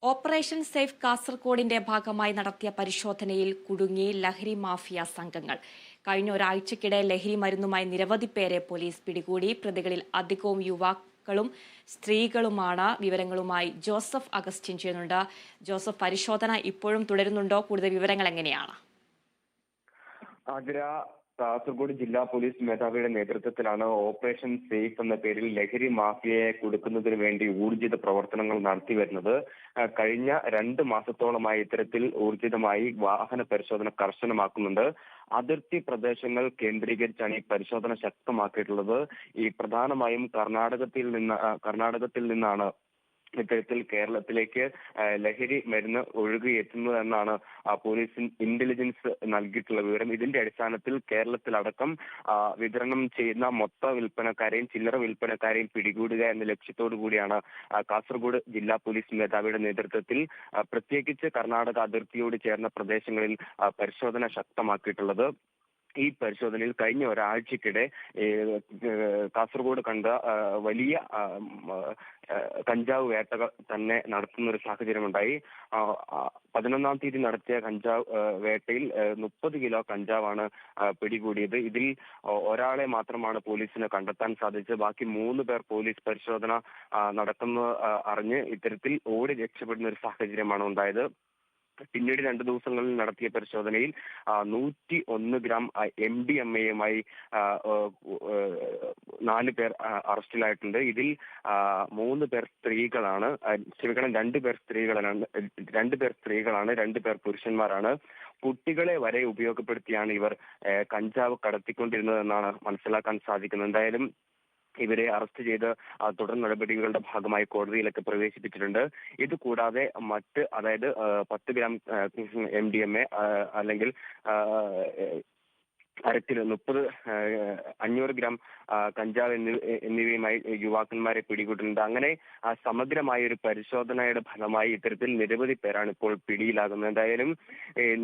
Operation safe കാസർകോടിന്റെ ഭാഗമായി നടത്തിയ പരിശോധനയിൽ കുടുങ്ങി ലഹരി മാഫിയ സംഘങ്ങൾ. കഴിഞ്ഞ ഒരാഴ്ചക്കിടെ ലഹരി മരുന്നുമായി നിരവധി പേരെ പോലീസ് പിടികൂടി. പ്രതികളിൽ അധികവും യുവാക്കളും സ്ത്രീകളുമാണ്. വിവരങ്ങളുമായി ജോസഫ് അഗസ്റ്റിൻ ചെയ്യുന്നുണ്ട്. ജോസഫ്, പരിശോധന ഇപ്പോഴും തുടരുന്നുണ്ടോ? കൂടുതൽ വിവരങ്ങൾ എങ്ങനെയാണ്? ആതിര, കാസർഗോഡ് ജില്ലാ പോലീസ് മേധാവിയുടെ നേതൃത്വത്തിലാണ് ഓപ്പറേഷൻ സേഫ് എന്ന പേരിൽ ലഹരി മാഫിയയെ കുടുക്കുന്നതിന് വേണ്ടി ഊർജിത പ്രവർത്തനങ്ങൾ നടത്തിവരുന്നത്. കഴിഞ്ഞ 2 മാസത്തോളമായി ഇത്തരത്തിൽ ഊർജിതമായി വാഹന പരിശോധന കർശനമാക്കുന്നുണ്ട്. അതിർത്തി പ്രദേശങ്ങൾ കേന്ദ്രീകരിച്ചാണ് ഈ പരിശോധന ശക്തമാക്കിയിട്ടുള്ളത്. ഈ പ്രധാനമായും കർണാടകത്തിൽ നിന്നാണ് ഇത്തരത്തിൽ കേരളത്തിലേക്ക് ലഹരി മരുന്ന് ഒഴുകിയെത്തുന്നതെന്നാണ് പോലീസ് ഇന്റലിജൻസ് നൽകിയിട്ടുള്ള വിവരം. ഇതിന്റെ അടിസ്ഥാനത്തിൽ കേരളത്തിലടക്കം വിതരണം ചെയ്യുന്ന മൊത്ത വിൽപ്പനക്കാരെയും ചില്ലറ വിൽപ്പനക്കാരെയും പിടികൂടുക എന്ന ലക്ഷ്യത്തോടു കൂടിയാണ് കാസർഗോഡ് ജില്ലാ പോലീസ് മേധാവിയുടെ നേതൃത്വത്തിൽ പ്രത്യേകിച്ച് കർണാടക അതിർത്തിയോട് ചേർന്ന പ്രദേശങ്ങളിൽ പരിശോധന ശക്തമാക്കിയിട്ടുള്ളത്. ഈ പരിശോധനയിൽ കഴിഞ്ഞ ഒരാഴ്ചക്കിടെ കാസർഗോഡ് കണ്ട വലിയ കഞ്ചാവ് വേട്ടകൾ തന്നെ നടത്തുന്ന ഒരു സാഹചര്യമുണ്ടായി. 11-ാം തീയതി നടത്തിയ കഞ്ചാവ് വേട്ടയിൽ 30 കിലോ കഞ്ചാവാണ് പിടികൂടിയത്. ഇതിൽ ഒരാളെ മാത്രമാണ് പോലീസിന് കണ്ടെത്താൻ സാധിച്ചത്. ബാക്കി 3 പേർ പോലീസ് പരിശോധന നടക്കുന്ന അറിഞ്ഞ് ഇത്തരത്തിൽ ഓടി രക്ഷപ്പെടുന്ന ഒരു സാഹചര്യമാണ് ഉണ്ടായത്. പിന്നീട് 2 ദിവസങ്ങളിൽ നടത്തിയ പരിശോധനയിൽ 101 ഗ്രാം MDMA-യുമായി 4 പേർ അറസ്റ്റിലായിട്ടുണ്ട്. ഇതിൽ 3 പേർ സ്ത്രീകളാണ്, ക്ഷമിക്കണം, 2 പേർ സ്ത്രീകളാണ്, 2 പേർ പുരുഷന്മാരാണ്. കുട്ടികളെ വരെ ഉപയോഗപ്പെടുത്തിയാണ് ഇവർ കഞ്ചാവ് കടത്തിക്കൊണ്ടിരുന്നതെന്നാണ് മനസ്സിലാക്കാൻ സാധിക്കുന്നത്. എന്തായാലും ഇവരെ അറസ്റ്റ് ചെയ്ത് തുടർ നടപടികളുടെ ഭാഗമായി കോടതിയിലൊക്കെ പ്രവേശിപ്പിച്ചിട്ടുണ്ട്. ഇത് കൂടാതെ അതായത് 10 ഗ്രാം MDMA അല്ലെങ്കിൽ അരക്കിലോ 500 ഗ്രാം കഞ്ചാവ് എന്നിവയുമായി യുവാക്കന്മാരെ പിടികൂടിയിട്ടുണ്ട്. അങ്ങനെ സമഗ്രമായ ഒരു പരിശോധനയുടെ ഫലമായി ഇത്തരത്തിൽ നിരവധി പേരാണ് ഇപ്പോൾ പിടിയിലാകുന്നത്. എന്തായാലും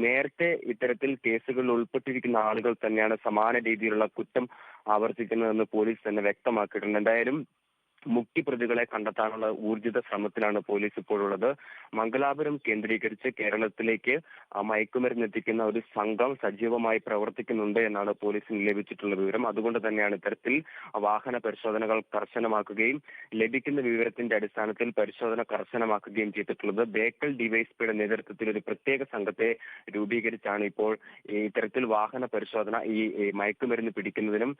നേരത്തെ ഇത്തരത്തിൽ കേസുകളിൽ ഉൾപ്പെട്ടിരിക്കുന്ന ആളുകൾ തന്നെയാണ് സമാന രീതിയിലുള്ള കുറ്റം ആവർത്തിക്കുന്നതെന്ന് പോലീസ് തന്നെ വ്യക്തമാക്കിയിട്ടുണ്ട്. എന്തായാലും മുഖ്യപ്രതികളെ കണ്ടെത്താനുള്ള ഊർജിത ശ്രമത്തിലാണ് പോലീസ് ഇപ്പോഴുള്ളത്. മംഗലാപുരം കേന്ദ്രീകരിച്ച് കേരളത്തിലേക്ക് മയക്കുമരുന്ന് എത്തിക്കുന്ന ഒരു സംഘം സജീവമായി പ്രവർത്തിക്കുന്നുണ്ട് എന്നാണ് പോലീസിന് ലഭിച്ചിട്ടുള്ള വിവരം. അതുകൊണ്ട് തന്നെയാണ് ഇത്തരത്തിൽ വാഹന പരിശോധനകൾ കർശനമാക്കുകയും ലഭിക്കുന്ന വിവരത്തിന്റെ അടിസ്ഥാനത്തിൽ പരിശോധന കർശനമാക്കുകയും ചെയ്തിട്ടുള്ളത്. ബേക്കൽ ഡിവൈഎസ്പിയുടെ നേതൃത്വത്തിൽ ഒരു പ്രത്യേക സംഘത്തെ രൂപീകരിച്ചാണ് ഇപ്പോൾ ഇത്തരത്തിൽ വാഹന പരിശോധന ഈ മയക്കുമരുന്ന് പിടിക്കുന്നതിനും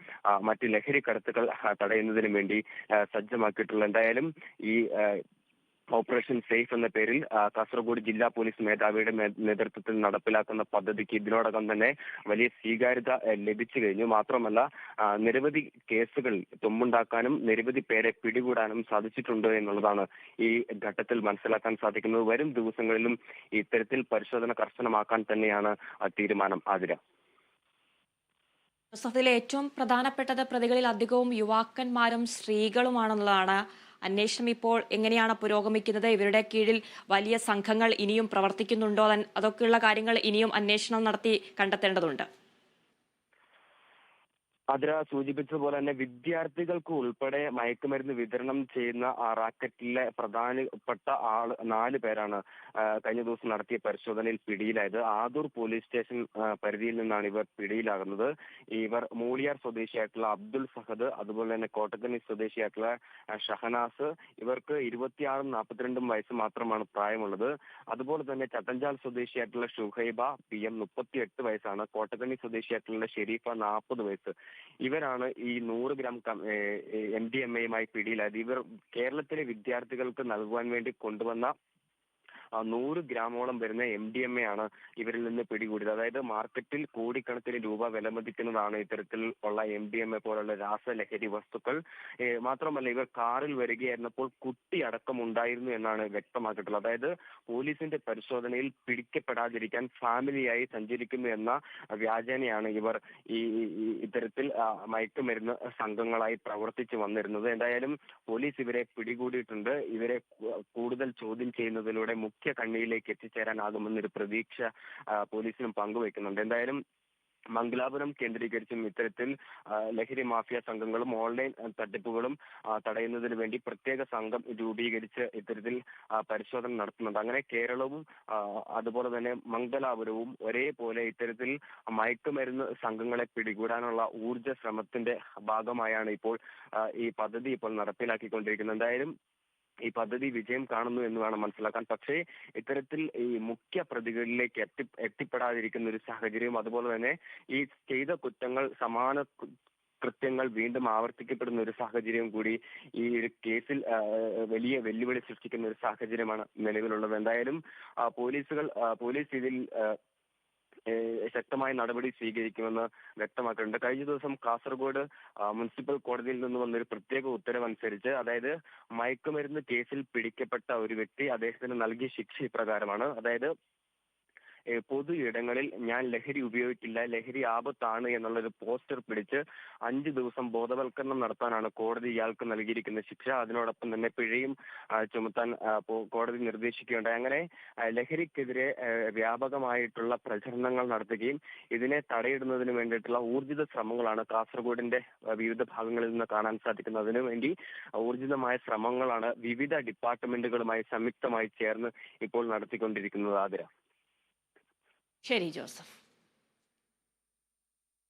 മറ്റ് ലഹരി കടത്തുകൾ തടയുന്നതിനും വേണ്ടി സജ്ജമാക്കിയിട്ടുള്ളത്. എന്തായാലും ഈ ഓപ്പറേഷൻ സേഫ് എന്ന പേരിൽ കാസർഗോഡ് ജില്ലാ പോലീസ് മേധാവിയുടെ നേതൃത്വത്തിൽ നടപ്പിലാക്കുന്ന പദ്ധതിക്ക് ഇതിനോടകം തന്നെ വലിയ സ്വീകാര്യത ലഭിച്ചു കഴിഞ്ഞു. മാത്രമല്ല നിരവധി കേസുകൾ തുമ്പുണ്ടാക്കാനും നിരവധി പേരെ പിടികൂടാനും സാധിച്ചിട്ടുണ്ട് എന്നുള്ളതാണ് ഈ ഘട്ടത്തിൽ മനസ്സിലാക്കാൻ സാധിക്കുന്നത്. വരും ദിവസങ്ങളിലും ഇത്തരത്തിൽ പരിശോധന കർശനമാക്കാൻ തന്നെയാണ് തീരുമാനം. ആതിര, ജോസഫിലെ ഏറ്റവും പ്രധാനപ്പെട്ടത് പ്രതികളിൽ അധികവും യുവാക്കന്മാരും സ്ത്രീകളുമാണെന്നുള്ളതാണ്. അന്വേഷണം ഇപ്പോൾ എങ്ങനെയാണ് പുരോഗമിക്കുന്നത്? ഇവരുടെ കീഴിൽ വലിയ സംഘങ്ങൾ ഇനിയും പ്രവർത്തിക്കുന്നുണ്ടോ? അതൊക്കെയുള്ള കാര്യങ്ങൾ ഇനിയും അന്വേഷണം നടത്തി കണ്ടെത്തേണ്ടതുണ്ട്. അതിര സൂചിപ്പിച്ചതുപോലെ തന്നെ വിദ്യാർത്ഥികൾക്ക് ഉൾപ്പെടെ മയക്കുമരുന്ന് വിതരണം ചെയ്യുന്ന ആ റാക്കറ്റിലെ പ്രധാനപ്പെട്ട 4 പേരാണ് കഴിഞ്ഞ ദിവസം നടത്തിയ പരിശോധനയിൽ പിടിയിലായത്. ആദൂർ പോലീസ് സ്റ്റേഷൻ പരിധിയിൽ നിന്നാണ് ഇവർ പിടിയിലാകുന്നത്. ഇവർ മൂളിയാർ സ്വദേശിയായിട്ടുള്ള അബ്ദുൾ ഫഹദ്, അതുപോലെ തന്നെ കോട്ടക്കനി സ്വദേശിയായിട്ടുള്ള ഷഹനാസ്, ഇവർക്ക് 26-ഉം 42-ഉം വയസ്സ് മാത്രമാണ് പ്രായമുള്ളത്. അതുപോലെ തന്നെ ചട്ടഞ്ചാൽ സ്വദേശിയായിട്ടുള്ള ഷുഹൈബ PM 38 വയസ്സാണ്. കോട്ടക്കണി സ്വദേശിയായിട്ടുള്ള ഷെരീഫ 40 വയസ്സ്. ഇവരാണ് ഈ 100 ഗ്രാം MDMA-യുമായി പിടിയിലായത്. ഇവർ കേരളത്തിലെ വിദ്യാർത്ഥികൾക്ക് നൽകുവാൻ വേണ്ടി കൊണ്ടുവന്ന 100 ഗ്രാമോളം വരുന്ന MDMA ആണ് ഇവരിൽ നിന്ന് പിടികൂടിയത്. അതായത് മാർക്കറ്റിൽ കോടിക്കണക്കിന് രൂപ വിലമതിക്കുന്നതാണ് ഇത്തരത്തിൽ ഉള്ള MDMA പോലുള്ള രാസലഹരി വസ്തുക്കൾ. മാത്രമല്ല ഇവർ കാറിൽ വരികയായിരുന്നപ്പോൾ കുട്ടി അടക്കം ഉണ്ടായിരുന്നു എന്നാണ് വ്യക്തമാക്കിയിട്ടുള്ളത്. അതായത് പോലീസിന്റെ പരിശോധനയിൽ പിടിക്കപ്പെടാതിരിക്കാൻ ഫാമിലിയായി സഞ്ചരിക്കുന്നു എന്ന വ്യാജേനയാണ് ഇവർ ഇത്തരത്തിൽ മയക്കുമരുന്ന് സംഘങ്ങളായി പ്രവർത്തിച്ചു വന്നിരുന്നത്. എന്തായാലും പോലീസ് ഇവരെ പിടികൂടിയിട്ടുണ്ട്. ഇവരെ കൂടുതൽ ചോദ്യം ചെയ്യുന്നതിലൂടെ മുഖ്യ കണ്ണിയിലേക്ക് എത്തിച്ചേരാനാകുമെന്നൊരു പ്രതീക്ഷ പോലീസിനും പങ്കുവെക്കുന്നുണ്ട്. എന്തായാലും മംഗലാപുരം കേന്ദ്രീകരിച്ചും ഇത്തരത്തിൽ ലഹരി മാഫിയ സംഘങ്ങളും ഓൺലൈൻ തട്ടിപ്പുകളും തടയുന്നതിന് വേണ്ടി പ്രത്യേക സംഘം രൂപീകരിച്ച് ഇത്തരത്തിൽ പരിശോധന നടത്തുന്നുണ്ട്. അങ്ങനെ കേരളവും അതുപോലെ തന്നെ മംഗലാപുരവും ഒരേപോലെ ഇത്തരത്തിൽ മയക്കുമരുന്ന് സംഘങ്ങളെ പിടികൂടാനുള്ള ഊർജ്ജ ശ്രമത്തിന്റെ ഭാഗമായാണ് ഇപ്പോൾ ഈ പദ്ധതി ഇപ്പോൾ നടപ്പിലാക്കിക്കൊണ്ടിരിക്കുന്നത്. എന്തായാലും ഈ പദ്ധതി വിജയം കാണുന്നു എന്ന് വേണം മനസ്സിലാക്കാൻ. പക്ഷേ ഇത്തരത്തിൽ ഈ മുഖ്യ പ്രതികളിലേക്ക് എത്തിപ്പെടാതിരിക്കുന്ന ഒരു സാഹചര്യവും അതുപോലെ തന്നെ ഈ ചെയ്ത കുറ്റങ്ങൾ കൃത്യങ്ങൾ വീണ്ടും ആവർത്തിക്കപ്പെടുന്ന ഒരു സാഹചര്യം കൂടി ഈ ഒരു കേസിൽ വലിയ വെല്ലുവിളി സൃഷ്ടിക്കുന്ന ഒരു സാഹചര്യമാണ് നിലവിലുള്ളത്. എന്തായാലും പോലീസ് ഇതിൽ ശക്തമായ നടപടി സ്വീകരിക്കുമെന്ന് വ്യക്തമാക്കിയിട്ടുണ്ട്. കഴിഞ്ഞ ദിവസം കാസർഗോഡ് മുനിസിപ്പൽ കോടതിയിൽ നിന്ന് വന്നൊരു പ്രത്യേക ഉത്തരവനുസരിച്ച്, അതായത് മയക്കുമരുന്ന് കേസിൽ പിടിക്കപ്പെട്ട ഒരു വ്യക്തി അദ്ദേഹത്തിന് നൽകിയ ശിക്ഷ ഇപ്രകാരമാണ്. അതായത് പൊതു ഇടങ്ങളിൽ ഞാൻ ലഹരി ഉപയോഗിക്കില്ല, ലഹരി ആപത്താണ് എന്നുള്ളൊരു പോസ്റ്റർ പിടിച്ച് 5 ദിവസം ബോധവൽക്കരണം നടത്താനാണ് കോടതി ഇയാൾക്ക് നൽകിയിരിക്കുന്ന ശിക്ഷ. അതിനോടൊപ്പം തന്നെ പിഴയും ചുമത്താൻ കോടതി നിർദ്ദേശിക്കുകയുണ്ടായി. അങ്ങനെ ലഹരിക്കെതിരെ വ്യാപകമായിട്ടുള്ള പ്രചരണങ്ങൾ നടത്തുകയും ഇതിനെ തടയിടുന്നതിന് വേണ്ടിയിട്ടുള്ള ഊർജിത ശ്രമങ്ങളാണ് കാസർഗോഡിന്റെ വിവിധ ഭാഗങ്ങളിൽ നിന്ന് കാണാൻ സാധിക്കുന്നത്. അതിനുവേണ്ടി ഊർജിതമായ ശ്രമങ്ങളാണ് വിവിധ ഡിപ്പാർട്ട്മെന്റുകളുമായി സംയുക്തമായി ചേർന്ന് ഇപ്പോൾ നടത്തിക്കൊണ്ടിരിക്കുന്നത്. ആതിര. ശരി ജോസഫ്.